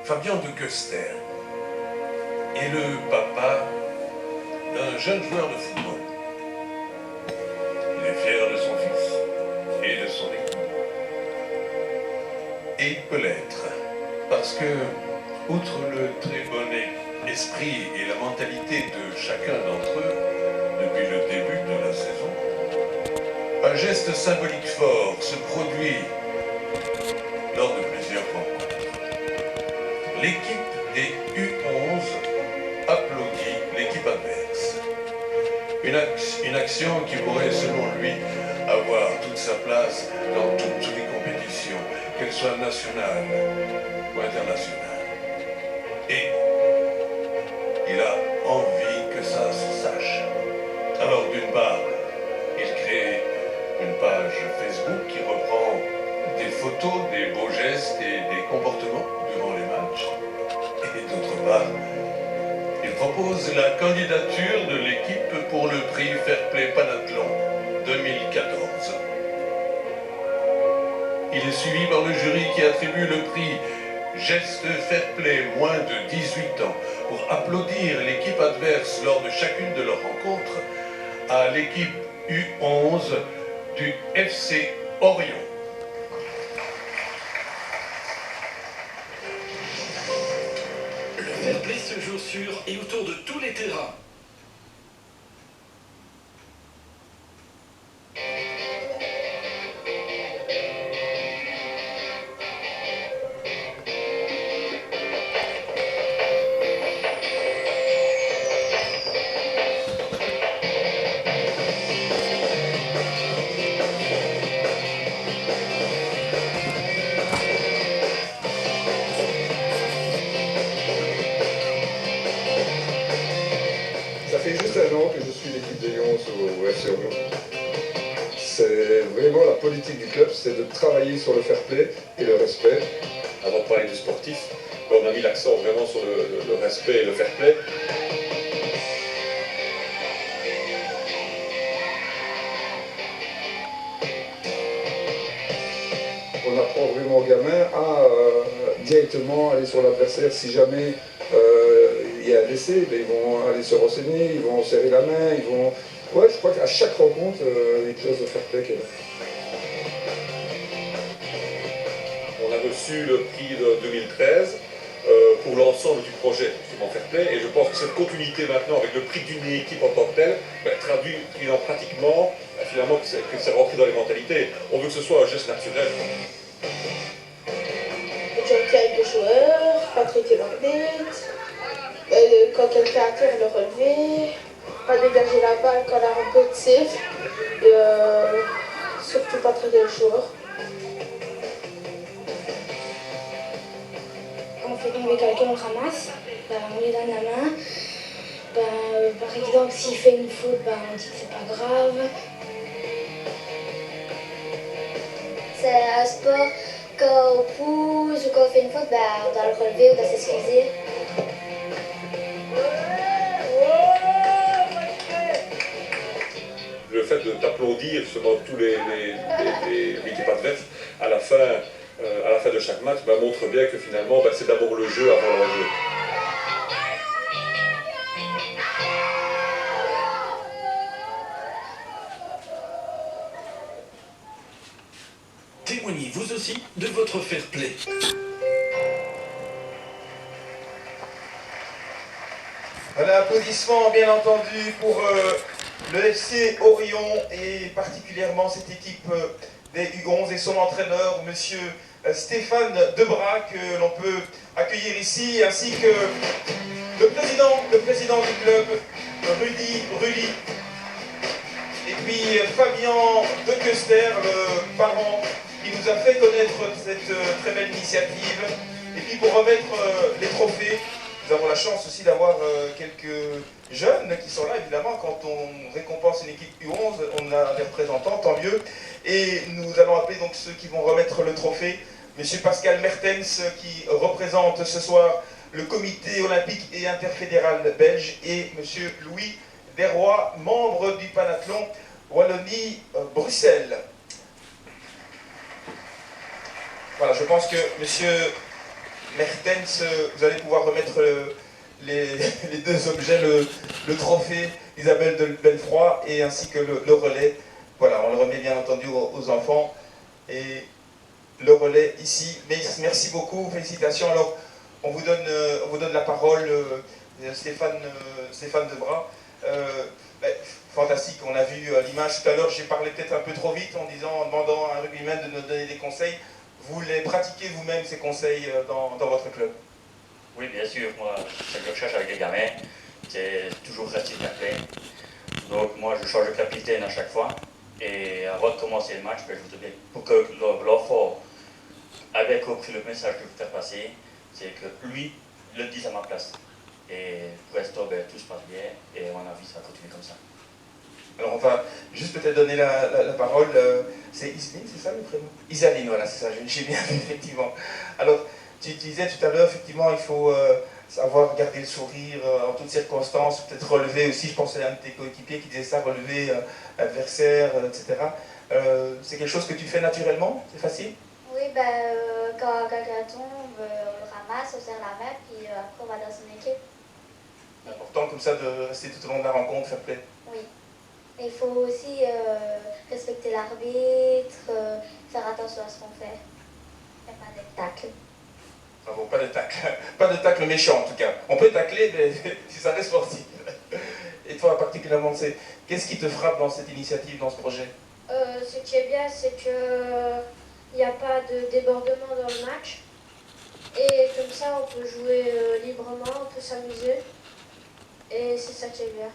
Fabien de Köster est le papa d'un jeune joueur de football. Il est fier de son fils et de son équipe. Et il peut l'être, parce que, outre le très bon esprit et la mentalité de chacun d'entre eux, depuis le début de la saison, un geste symbolique fort se produit lors de plusieurs rencontres. L'équipe des U11 applaudit l'équipe adverse. Une action qui pourrait, selon lui, avoir toute sa place dans toutes les compétitions, qu'elles soient nationales ou internationales. Et il a envie que ça se sache. Alors, d'une part, il crée une page Facebook qui reprend des photos, des beaux gestes et des comportements durant les matchs. Et d'autre part, il propose la candidature de l'équipe pour le prix Fair Play Panathlon 2014. Il est suivi par le jury qui attribue le prix Geste Fair Play moins de 18 ans pour applaudir l'équipe adverse lors de chacune de leurs rencontres à l'équipe U11 du FC Orion. Le fair play se joue sur et autour de tous les terrains. Ça fait juste un an que je suis l'équipe des Lions au FC Orion. C'est vraiment la politique du club, c'est de travailler sur le fair play et le respect. Avant de parler du sportif, on a mis l'accent vraiment sur le respect et le fair play. On apprend vraiment aux gamins à directement aller sur l'adversaire si jamais il y a un décès, ben, ils vont aller se renseigner, ils vont serrer la main, ils vont... Ouais, je crois qu'à chaque rencontre, il y a quelque chose de fair play qui est là. On a reçu le prix de 2013 pour l'ensemble du projet justement Fair Play, et je pense que cette continuité maintenant avec le prix d'une équipe en tant que telle traduit pratiquement finalement que c'est rentré dans les mentalités. On veut que ce soit un geste naturel. Jockey avec le joueur, Patrick et l'arbitre, quand quelqu'un a terre, le relever, pas dégager la balle quand la un peu de safe, et surtout pas traiter le joueur. Quand on fait tomber quelqu'un, on le ramasse, on lui donne la main. Par exemple, s'il fait une faute, on dit que c'est pas grave. C'est un sport, quand on pousse ou quand on fait une faute, on doit le relever, on doit s'excuser. Le fait d'applaudir justement tous l'équipe adverse à la fin de chaque match montre bien que finalement c'est d'abord le jeu avant le jeu. Témoignez vous aussi de votre fair play. Un applaudissement bien entendu pour le FC Orion et particulièrement cette équipe des U11 et son entraîneur, monsieur Stéphane Debras, que l'on peut accueillir ici, ainsi que le président du club, Rudy, et puis Fabien de Köster, le parent qui nous a fait connaître cette très belle initiative. Et puis pour remettre les trophées, nous avons la chance aussi d'avoir quelques jeunes qui sont là, évidemment. Quand on récompense une équipe U11, on a des représentants, tant mieux. Et nous allons appeler donc ceux qui vont remettre le trophée. Monsieur Pascal Mertens, qui représente ce soir le comité olympique et interfédéral belge, et monsieur Louis Desrois, membre du Panathlon Wallonie-Bruxelles. Voilà, je pense que monsieur Mertens, vous allez pouvoir remettre les deux objets, le trophée Isabelle de Belfroy et ainsi que le relais. Voilà, on le remet bien entendu aux enfants. Et le relais ici. Mais merci beaucoup, félicitations. Alors, on vous donne la parole, Stéphane Debras. Fantastique, on a vu l'image tout à l'heure, j'ai parlé peut-être un peu trop vite en demandant à un rugbyman de nous donner des conseils. Vous les pratiquez vous-même, ces conseils, dans votre club? Oui, bien sûr. Moi, ce que je cherche avec les gamins, c'est toujours rester fair play. Donc, moi, je change de capitaine à chaque fois. Et avant de commencer le match, je voudrais bien, pour que l'enfant avait compris le message que je veux faire passer, c'est que lui le dise à ma place. Et pour l'instant, tout se passe bien et à mon avis, ça va continuer comme ça. Alors on va juste peut-être donner la parole, c'est Isline, c'est ça le prénom? Isaline, voilà, c'est ça, j'ai bien vu, effectivement. Alors, tu disais tout à l'heure, effectivement, il faut savoir garder le sourire en toutes circonstances, peut-être relever aussi, je pensais à un de tes coéquipiers qui disait ça, relever l'adversaire, etc. C'est quelque chose que tu fais naturellement? C'est facile? Oui, quand quelqu'un tombe, on le ramasse, on serre la main, puis après on va dans son équipe. C'est important comme ça de rester tout au long de la rencontre, fair play. Oui. Et il faut aussi respecter l'arbitre, faire attention à ce qu'on fait. Il n'y a pas de tacle. Bravo, pas de tacle. Pas de tacle méchant en tout cas. On peut tacler, mais si ça reste sportif. Et toi particulièrement, qu'est-ce qui te frappe dans cette initiative, dans ce projet? Ce qui est bien, c'est qu'il n'y a pas de débordement dans le match. Et comme ça, on peut jouer librement, on peut s'amuser. Et c'est ça qui est bien.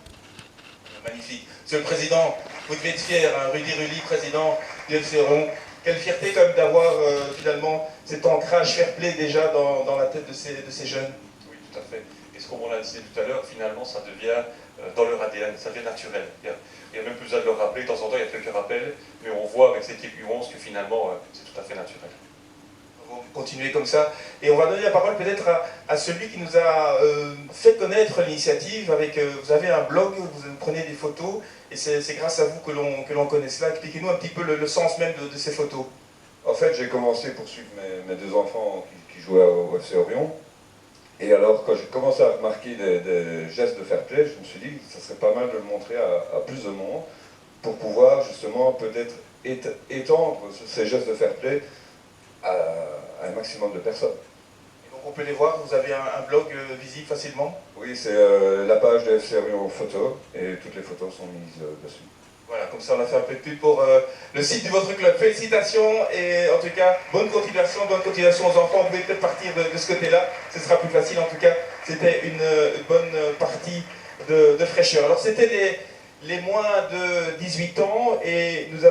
Magnifique. Monsieur le Président, vous devez être fier, hein, Rudy Rully, président du FC Orion. Quelle fierté quand même d'avoir finalement cet ancrage fair play déjà dans la tête de ces jeunes. Oui, tout à fait. Et ce qu'on l'a dit tout à l'heure, finalement, ça devient dans leur ADN, ça devient naturel. Il y a même plus besoin de le rappeler, de temps en temps, il y a quelques rappels, mais on voit avec cette équipe U11 que finalement, c'est tout à fait naturel. On va continuer comme ça. Et on va donner la parole peut-être à celui qui nous a fait connaître l'initiative. Vous avez un blog, vous prenez des photos, et c'est grâce à vous que l'on connaît cela. Expliquez-nous un petit peu le sens même de ces photos. En fait, j'ai commencé pour suivre mes deux enfants qui jouaient au FC Orion. Et alors, quand j'ai commencé à remarquer des gestes de fair play, je me suis dit que ça serait pas mal de le montrer à plus de monde pour pouvoir justement peut-être étendre ces gestes de fair play à un maximum de personnes. Et donc on peut les voir, vous avez un blog visible facilement? Oui, c'est la page de FC Orion Photo et toutes les photos sont mises dessus. Voilà, comme ça on a fait un peu de pub pour le site de votre club. Félicitations et en tout cas, bonne continuation aux enfants. Vous pouvez peut-être partir de ce côté-là, ce sera plus facile. En tout cas, c'était une bonne partie de fraîcheur. Alors c'était les moins de 18 ans et nous avons